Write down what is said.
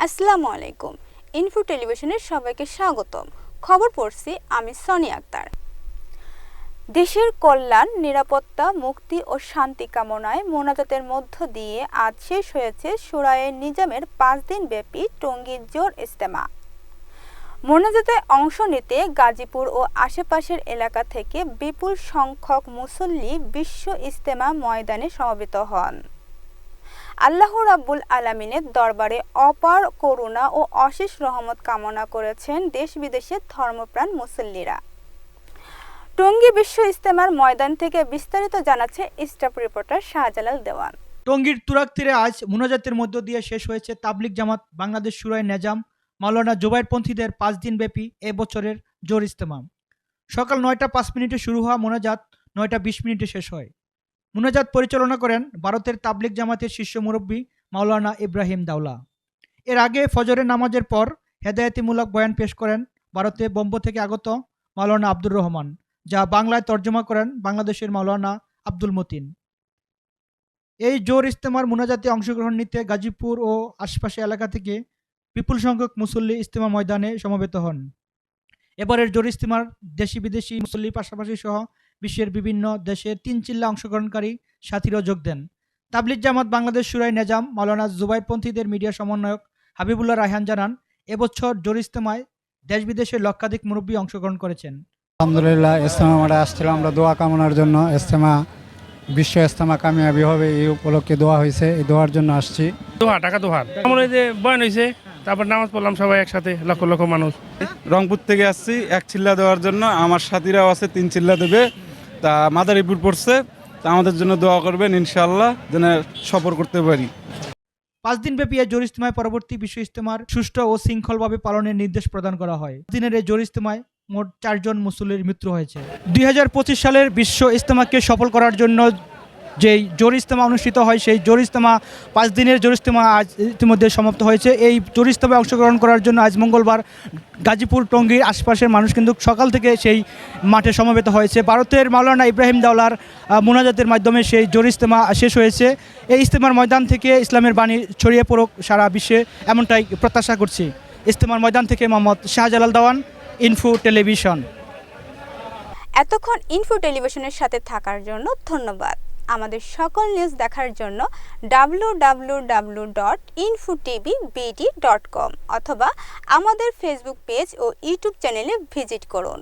আসসালামু আলাইকুম। ইনফো টেলিভিশনের সবাইকে স্বাগতম। খবর পড়ছি আমি সনি আক্তার। দেশের কল্যাণ, নিরাপত্তা, মুক্তি ও শান্তি কামনায় মোনাজাতের মধ্য দিয়ে আজ শেষ হয়েছে শুরায়ে নিজামের 5 দিন ব্যাপী টঙ্গী জোর ইজতেমা। মোনাজাতে অংশ নিতে গাজীপুর ও আশেপাশের এলাকা থেকে বিপুল সংখ্যক মুসল্লি বিশ্ব ইজতেমা ময়দানে সমবেত হন। আল্লাহ রাব্বুল আলামিনের দরবারে অপার করুণা ও অশেষ রহমত কামনা করেছেন দেশ বিদেশের ধর্মপ্রাণ মুসল্লিরা। টঙ্গী বিশ্ব ইজতেমার ময়দান থেকে বিস্তারিত জানাচ্ছে স্টাফ রিপোর্টার শাহজালাল দেওয়ান। টঙ্গীর তুরাগ তীরে আজ মোনাজাতের মধ্য দিয়ে শেষ হয়েছে তাবলিগ জামাত বাংলাদেশ শুরায়ে নেজাম মাওলানা জুবায়েরপন্থীদের 5 দিন ব্যাপী এবছরের জোর ইজতেমা। সকাল 9টা 5 মিনিটে শুরু হওয়া মোনাজাত 9টা 20 মিনিটে শেষ হয়। মোনাজাত পরিচালনা করেন ভারতের তাবলিগ জামাতের শীর্ষ মুরব্বী মাওলানা ইব্রাহিম দাওলা। এর আগে ফজরের নামাজের পর হেদায়েতিমূলক বয়ান পেশ করেন ভারতে বোম্বে থেকে আগত মাওলানা আব্দুর রহমান, যা বাংলায় তর্জমা করেন বাংলাদেশের মাওলানা আব্দুল মতিন। এই জোর ইজতেমার মোনাজাতে অংশগ্রহণ নিতে গাজীপুর ও আশপাশের এলাকা থেকে বিপুল সংখ্যক মুসল্লি ইজতেমা ময়দানে সমবেত হন। এবারের জোর ইজতেমার দেশি বিদেশি মুসল্লির পাশাপাশি সহ বিশ্বের বিভিন্ন দেশের 3 চিল্লা অংশগ্রহণকারী সাথীরাও যোগ দেন। তাবলিগ জামাত বাংলাদেশ শুরায়ে নেজাম মাওলানা জুবায়েরপন্থীদের মিডিয়া সমন্বয়ক হাবিবুল্লাহ রায়হান জানান, এবছর জোর ইজতেমায় দেশ বিদেশের লক্ষাধিক মুরব্বী অংশগ্রহণ করেছেন। আলহামদুলিল্লাহ, ইজতেমা মাঠে আসছিলাম আমরা দোয়া কামনার জন্য। বিশ্ব ইজতেমা কামিয়াবি হবে এই উপলক্ষে দোয়া হয়েছে, এই দোয়ার জন্য আসছি। টাকা আমার এই যে বয়ান হয়েছে, তারপর নামাজ পড়লাম সবাই একসাথে, লক্ষ লক্ষ মানুষ। রংপুর থেকে আসছি 1 চিল্লা দেওয়ার জন্য, আমার সাথীরাও আছে 3 চিল্লা দেবে। তা মাদারীপুর পড়ছে, তা আমাদের জন্য দোয়া করবেন ইনশাআল্লাহ যেন সফর করতে পারি। 5 দিনব্যাপী এই জোর ইজতেমায় পরবর্তী বিশ্ব ইজতেমার সুষ্ঠু ও শৃঙ্খলভাবে পালনের নির্দেশ প্রদান করা হয়। দিনের এই জোর ইজতেমায় মোট 4 জন মুসল্লির মৃত্যু হয়েছে। 2025 সালের বিশ্ব ইজতেমাকে সফল করার জন্য যেই জোর ইজতেমা অনুষ্ঠিত হয়, সেই জোর ইজতেমা 5 দিনের জোর ইজতেমা আজ ইতিমধ্যে সমাপ্ত হয়েছে। এই জোর ইজতেমায় অংশগ্রহণ করার জন্য আজ মঙ্গলবার গাজীপুর টঙ্গীর আশপাশের মানুষ কিন্তু সকাল থেকে সেই মাঠে সমবেত হয়েছে। ভারতের মাওলানা ইব্রাহিম দাওলার মোনাজাতের মাধ্যমে সেই জোর ইজতেমা শেষ হয়েছে। এই ইজতেমার ময়দান থেকে ইসলামের বাণী ছড়িয়ে পড়ুক সারা বিশ্বে, এমনটাই প্রত্যাশা করছি। ইজতেমার ময়দান থেকে মোহাম্মদ শাহজালাল দেওয়ান, ইনফো টেলিভিশন। এতক্ষণ ইনফো টেলিভিশনের সাথে থাকার জন্য ধন্যবাদ। আমাদের সকল নিউজ দেখার জন্য www.infotvbd.com অথবা আমাদের ফেসবুক পেজ ও ইউটিউব চ্যানেলে ভিজিট করুন।